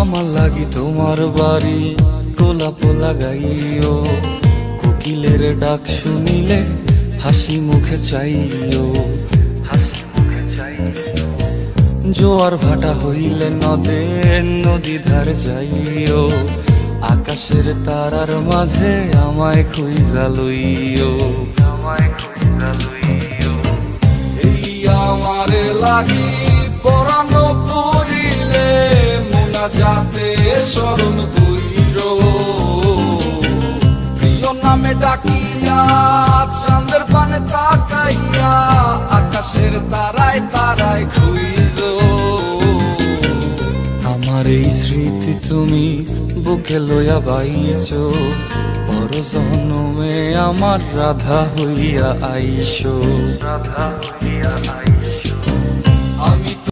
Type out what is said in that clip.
আমার লাগি তোমার বাড়ি গোলাপ লাগাইও, কোকিলের ডাক শুনিলে হাসি মুখে চাইও, জোয়ার ভাটা হইলে নদে নদী ধার যাইও, আকাশের তারার মাঝে আমায় খুঁজা লইও, এই আমারে লাগি পরানো পড়িলে মোনাজাতে স্মরণ কইরো, প্রিয় নামে ডাকিয়া চাঁদের পানে তাকাইয়া আকাশের তারায় তারায় খুঁজো। আমার এই স্মৃতি তুমি বুকে লইয়া বাইছো, পর জন্মে আমার রাধা হইয়া আইসো, রাধা হইয়া